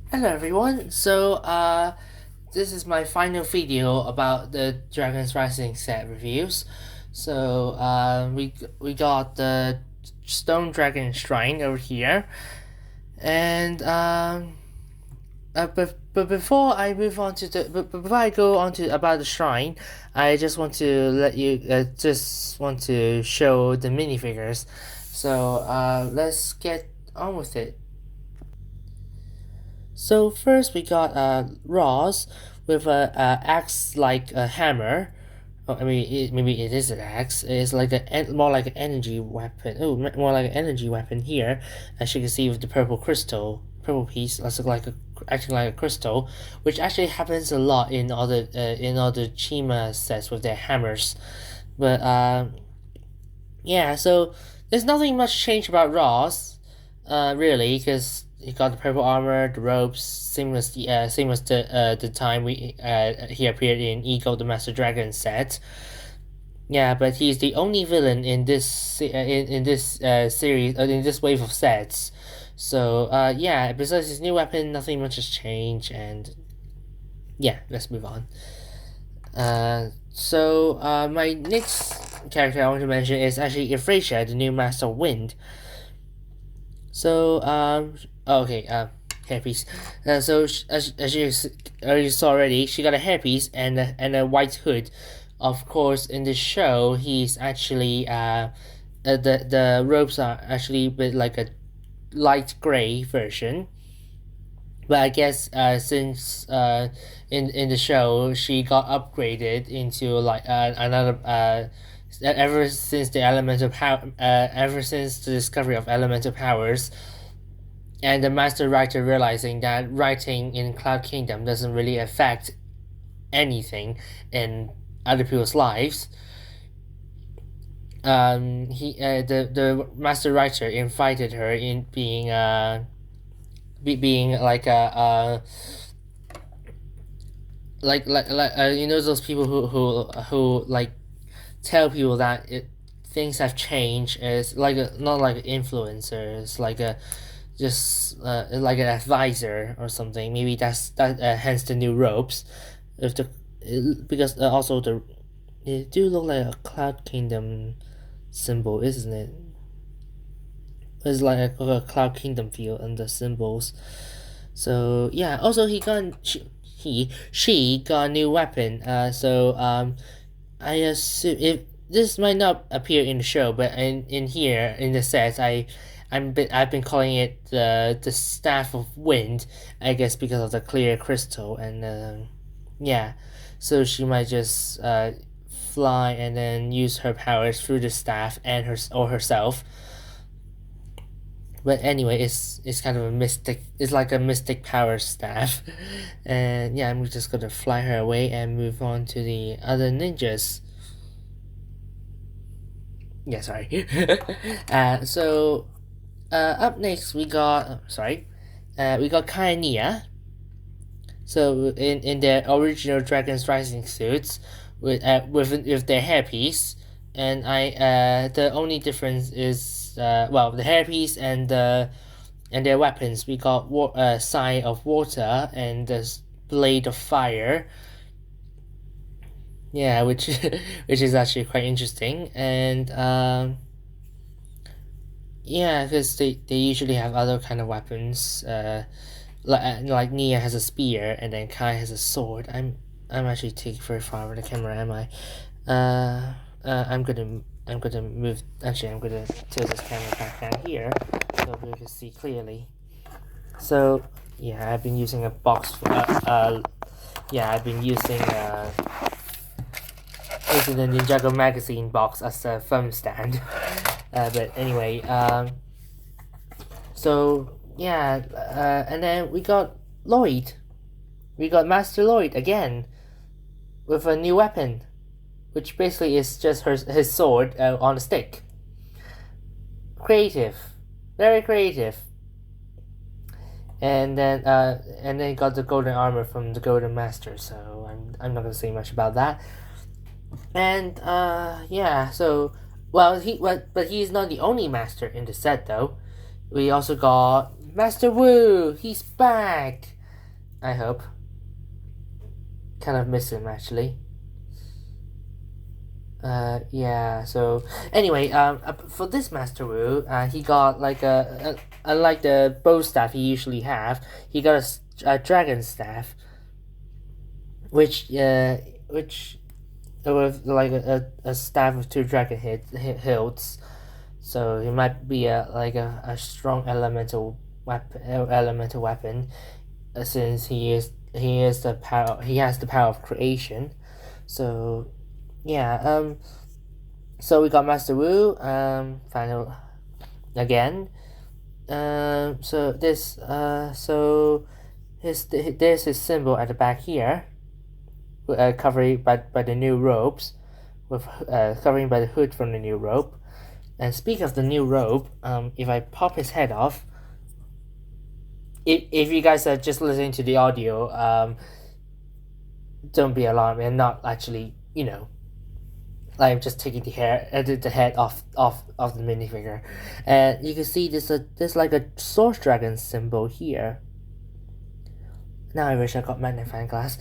Hello everyone. This is my final video about the Dragon's Rising set reviews. We got the Stone Dragon Shrine over here, and but before I move on to but before I go on to about the shrine, I just want to just want to show the minifigures. Let's get on with it. So first we got Ross with a axe like a hammer. Oh, maybe it is an axe. It's like more like an energy weapon. Oh, more like an energy weapon here, as you can see with the purple piece. That's acting like a crystal, which actually happens a lot in other Chima sets with their hammers. But yeah. So there's nothing much change about Ross, really, because he got the purple armor, the robes, same as the time he appeared in Ego the Master Dragon set. Yeah, but he's the only villain in this series in this wave of sets. Yeah, besides his new weapon, nothing much has changed, and yeah, let's move on. My next character I want to mention is actually Euphrasia, the new Master of Wind. So, okay, hairpiece. As you saw already, she got a hairpiece and a white hood. Of course, in the show, he's actually the robes are actually with like a light gray version. But I guess since in the show she got upgraded into another ever since the discovery of elemental powers, and the master writer realizing that writing in Cloud Kingdom doesn't really affect anything in other people's lives. The master writer invited her in being like a you know those people who like tell people that things have changed. Is like a not like an influencer. It's like a just like an advisor or something. Maybe hence the new robes. If the because also the it do look like a Cloud Kingdom symbol, isn't it? It's like a Cloud Kingdom feel and the symbols. So yeah. Also, she got a new weapon. I assume if this might not appear in the show, but in here in the set, I've been calling it the staff of wind. I guess because of the clear crystal and yeah, so she might just fly and then use her powers through the staff and herself. But anyway, it's kind of a mystic. It's like a mystic power staff, and yeah, I'm just gonna fly her away and move on to the other ninjas. Yeah, sorry. Up next we got we got Kaenia. So in their original Dragon's Rising suits with their hairpiece, and the only difference is the hairpiece and their weapons. We got Sign of Water and the Blade of Fire. Yeah, which which is actually quite interesting, and yeah, because they usually have other kind of weapons. Like Nia has a spear and then Kai has a sword. I'm actually taking very far with the camera, am I? I'm gonna move. Actually, I'm gonna tilt this camera back down here so we can see clearly. So yeah, I've been using a box. I've been using the Ninjago magazine box as a phone stand. But anyway, and then we got Lloyd. We got Master Lloyd again with a new weapon, which basically is just his sword on a stick. Creative, very creative. And then got the golden armor from the Golden Master. So I'm not gonna say much about that. And yeah, so but he's not the only master in the set though. We also got Master Wu. He's back. I hope. Kind of miss him actually. Yeah. So anyway, for this Master Wu, he got like unlike the bow staff he usually have, he got a dragon staff, which which with like a staff with two dragon hilts. So it might be a strong elemental weapon, since he has the power of creation. So yeah, so we got Master Wu, final again. So there's his symbol at the back here, covered by the new robes, with covering by the hood from the new robe. And speak of the new robe, if I pop his head off, if you guys are just listening to the audio, don't be alarmed. I'm not actually, I'm just taking the head off the minifigure, and you can see there's like a source dragon symbol here. Now I wish I got magnifying glass.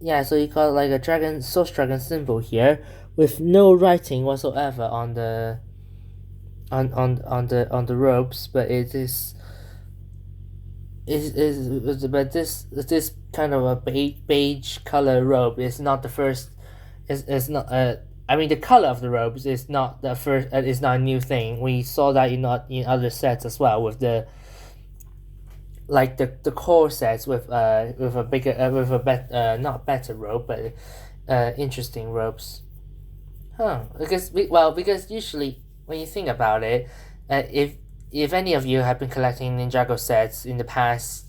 Yeah, so you got like a source dragon symbol here with no writing whatsoever on the ropes, but it is but this kind of a beige color robe is not the first. Is not I mean, the color of the robes is not the first. Is not a new thing. We saw that in other sets as well, with the core sets with a bigger with a not better robe, but interesting robes. Because usually when you think about it, if any of you have been collecting Ninjago sets in the past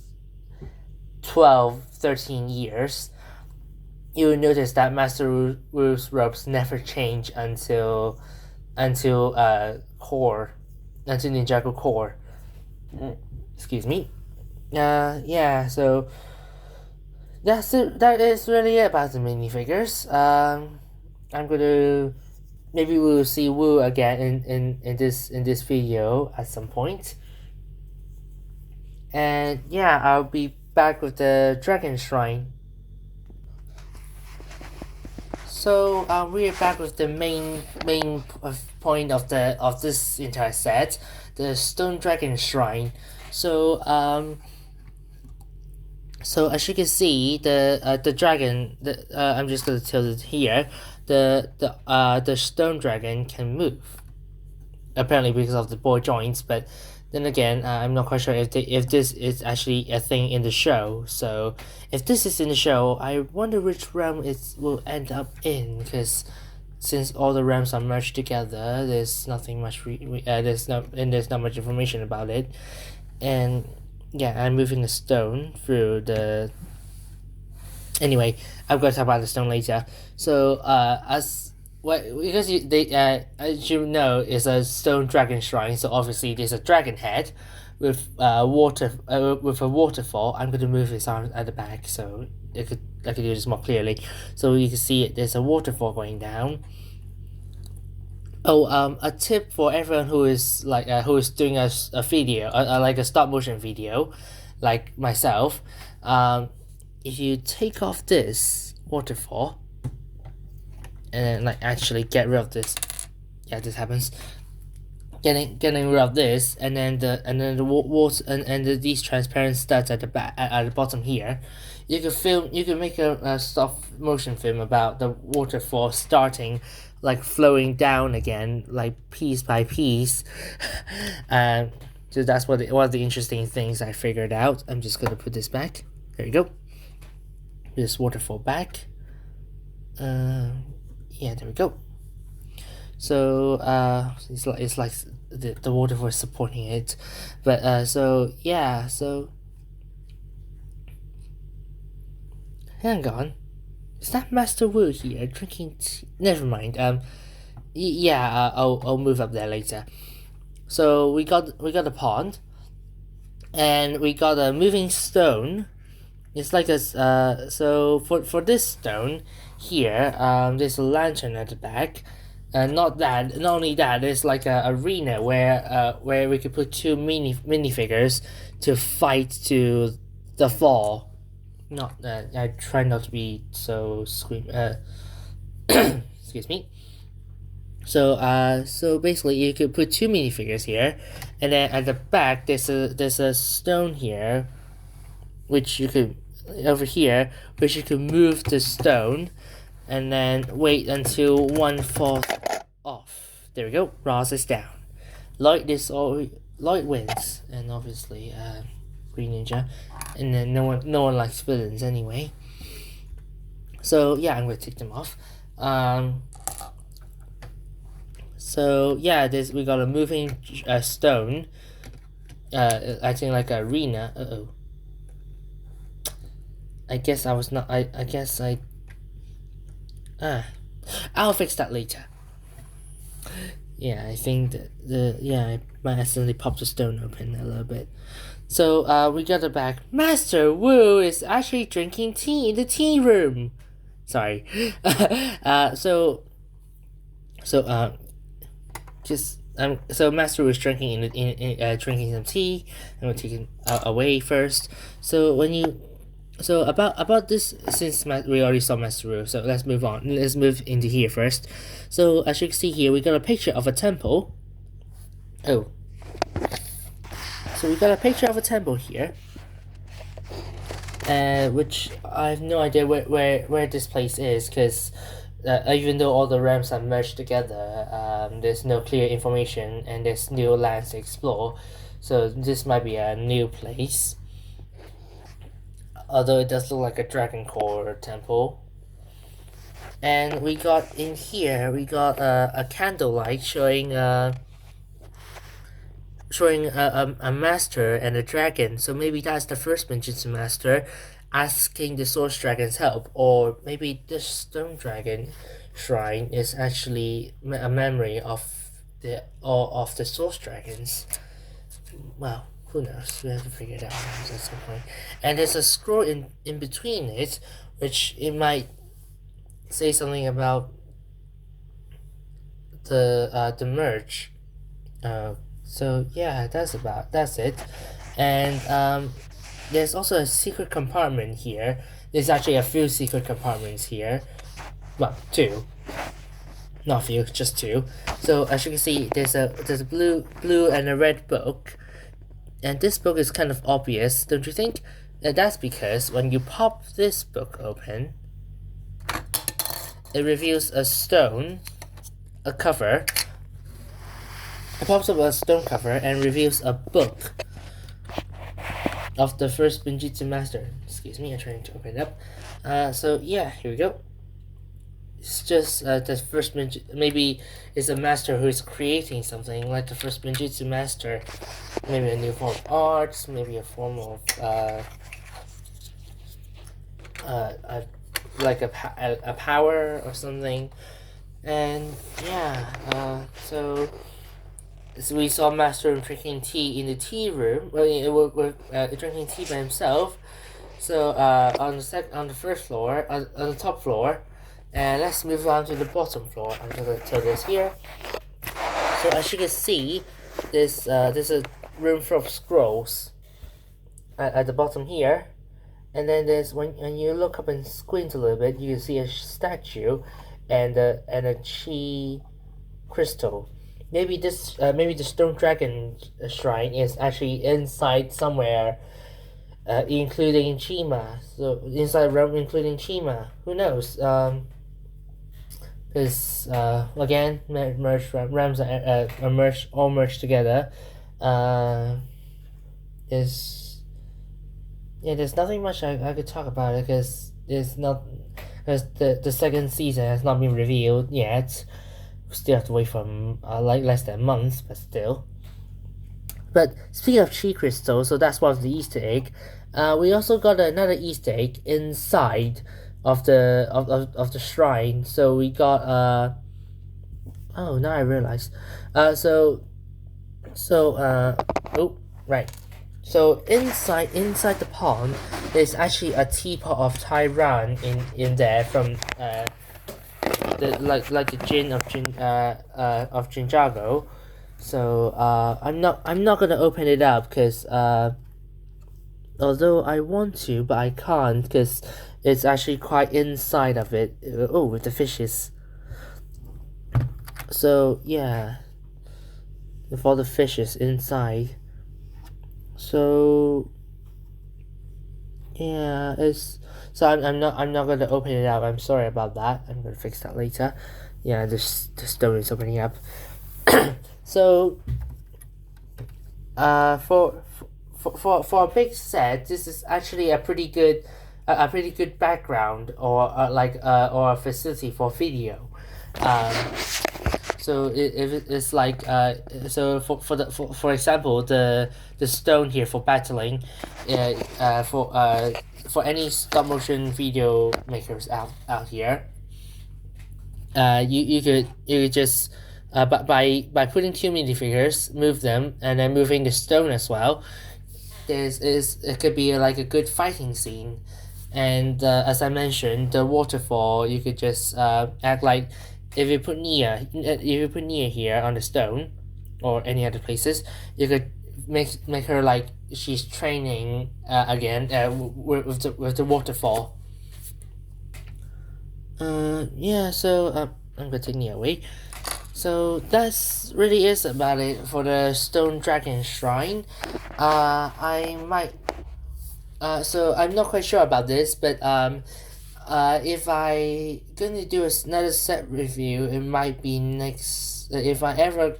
12-13 years, you will notice that Master Wu's robes never change until core, until Ninjago core. Excuse me. Yeah. So that's it. That is really it about the minifigures. I'm gonna maybe we'll see Wu again in this video at some point. And yeah, I'll be back with the Dragon Shrine. So we're back with the main point of this entire set, the Stone Dragon Shrine. So so as you can see, the dragon, I'm just gonna tilt it here. The stone dragon can move, apparently because of the ball joints. But then again, I'm not quite sure if this is actually a thing in the show. So if this is in the show, I wonder which realm it will end up in, because since all the realms are merged together, there's nothing much. There's not much information about it, and yeah, I'm moving the stone through the. Anyway, I'm going to talk about the stone later. So, because as you know, it's a stone dragon shrine. So obviously, there's a dragon head with with a waterfall. I'm going to move this arm at the back so I could do this more clearly. So you can see there's a waterfall going down. Oh, a tip for everyone who is doing a video, like a stop motion video, like myself. If you take off this waterfall, and then actually get rid of this, yeah, this happens. Getting rid of this, and then the water and these transparent studs at the back at the bottom here, you can make a stop motion film about the waterfall starting, like flowing down again, like piece by piece. So that's one of the interesting things I figured out. I'm just gonna put this back. There you go. This waterfall back. Yeah, there we go. So it's like the waterfall is supporting it, but so yeah, so hang on, is that Master Wu here drinking tea? Never mind. Yeah, I'll move up there later. So we got a pond, and we got a moving stone. It's like a so for this stone here, there's a lantern at the back. Not only that, there's like a arena where we could put two minifigures to fight the fall. Not I try not to be so scream. Excuse me. So basically you could put two minifigures here, and then at the back there's a stone here, which you could over here, which you could move the stone, and then wait until one falls off. There we go. Ross is down. Light wins, and obviously Green Ninja, and then no one likes villains anyway. So yeah, I'm gonna take them off. So yeah, we got a moving stone. I think like an arena. Uh-oh. I guess I was not. I guess I. I'll fix that later. Yeah, I think I might accidentally pop the stone open a little bit. So we got it back. Master Wu is actually drinking tea in the tea room. Sorry. So Master was drinking drinking some tea. I'm gonna take it away first. So about this, since we already saw Master Wu, so let's move on. Let's move into here first. So as you can see here, we got a picture of a temple. Oh. So we got a picture of a temple here. Which I have no idea where this place is, because even though all the realms are merged together, there's no clear information and there's new lands to explore. So this might be a new place. Although it does look like a dragon core temple. And we got in here, we got a candlelight showing a master and a dragon. So maybe that's the first Ninjutsu master asking the Source Dragon's help, or maybe the Stone Dragon shrine is actually a memory of the Source Dragons. Well, who knows? We have to figure it out at some point. And there's a scroll in between it, which it might say something about the merge. So yeah, that's it. And there's also a secret compartment here. There's actually a few secret compartments here. Well, two. Not few, just two. So as you can see, there's a blue and a red book. And this book is kind of obvious, don't you think? That's because when you pop this book open, it reveals a stone, a cover. It pops up a stone cover and reveals a book of the first Ninjutsu master. Excuse me, I'm trying to open it up. So yeah, here we go. It's just the first maybe it's a master who is creating something like the first Ninjutsu master. Maybe a new form of arts, maybe a form of like a power or something. And yeah, so we saw Master drinking tea in the tea room. Well, drinking tea by himself. So on the first floor, on the top floor, and let's move on to the bottom floor until this here. So as you can see, there's a room full of scrolls at the bottom here, and then there's when you look up and squint a little bit, you can see a statue and a chi crystal. Maybe the Stone Dragon shrine is actually inside somewhere, including Chima. So inside realm, including Chima. Who knows? Because again, realms are all merged together. There's nothing much I could talk about it, because the second season has not been revealed yet. Still have to wait for like less than a month, but still. But speaking of chi crystal, so that's one of the Easter egg. We also got another Easter egg inside of the shrine. So we got oh, now I realize. Oh, right. So inside the pond, there's actually a teapot of Tyran in there from the gin of Ninjago. So I'm not gonna open it up, because Although I want to, but I can't because it's actually quite inside of it. Oh, with the fishes. So yeah, with all the fishes inside. So yeah, it's so I'm not gonna open it up. I'm sorry about that. I'm gonna fix that later. Yeah, the stone is opening up. So for for a big set, this is actually a pretty good background or or a facility for video. Um, so if it's like so for example the stone here for battling, uh, uh for uh for any stop motion video makers out here, you could just by putting two minifigures, move them, and then moving the stone as well. Is it could be like a good fighting scene, and as I mentioned, the waterfall you could just act like if you put Nia here on the stone, or any other places, you could make her like she's training again with the waterfall. Yeah, so I'm gonna take Nia away. So that's really is about it for the Stone Dragon Shrine. I might. So I'm not quite sure about this, but if I gonna do another set review, it might be next. If I ever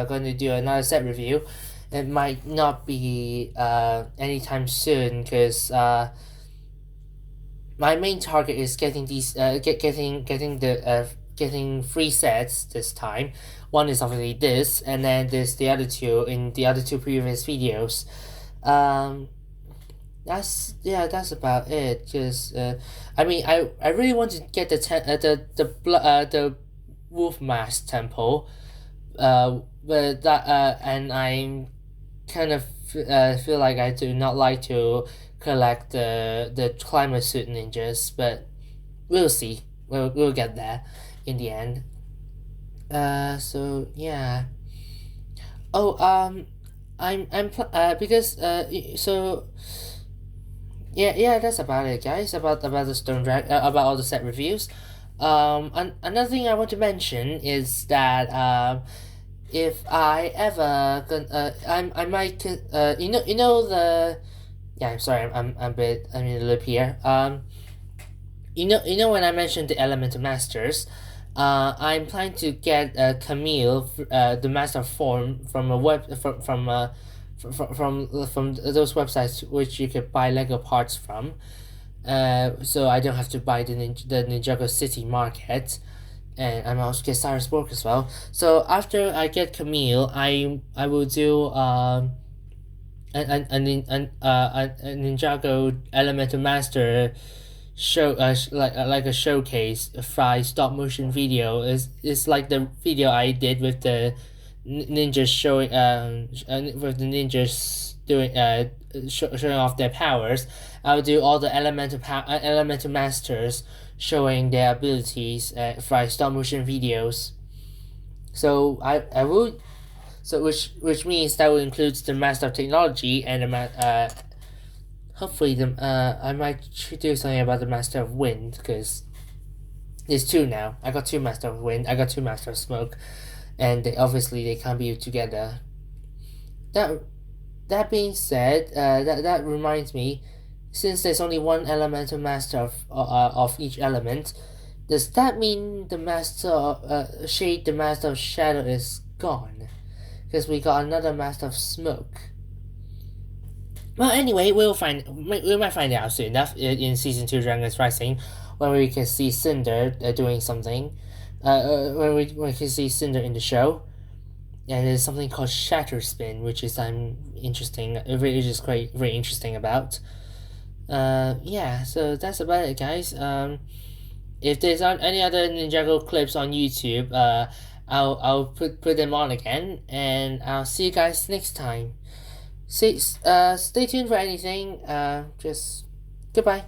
gonna do another set review, it might not be anytime soon, because my main target is getting these getting three sets this time. One is obviously this, and then there's the other two in the other two previous videos. Um, that's about it. Just I mean, I really want to get the Wolf Mask Temple. But that and I'm kind of feel like I do not like to collect the climate suit ninjas, but we'll see. We'll get there in the end. So yeah. Oh, because so yeah, that's about it, guys. About the Stone Drag about all the set reviews. Another thing I want to mention is that if I ever I might you know the yeah, I'm sorry, I'm in a loop here. You know when I mentioned the Elemental Masters, I'm planning to get Camille, the master form from a web from those websites which you could buy Lego parts from. So I don't have to buy the Ninjago City Market, and I'm also get Cyrus Borg as well. So after I get Camille, I will do a Ninjago Elemental Master show like a showcase a fry stop motion video is like the video I did with the ninjas showing with the ninjas doing showing off their powers. I'll do all the elemental masters showing their abilities fry stop motion videos. So I will so which means that will include the master of technology and the hopefully the I might do something about the master of wind, because there's two now. I got two master of wind. I got two master of smoke, and they can't be together. That that being said, that reminds me, since there's only one elemental master of each element, does that mean the master shade the master of shadow is gone? Because we got another master of smoke. Well, anyway, we might find out soon enough in season two Dragons Rising, when we can see Cinder doing something. When we can see Cinder in the show, and there's something called Shatter Spin, which is which is quite very interesting about. Yeah, so that's about it, guys. If there's any other Ninjago clips on YouTube, I'll put them on again, and I'll see you guys next time. Stay tuned for anything. Just goodbye.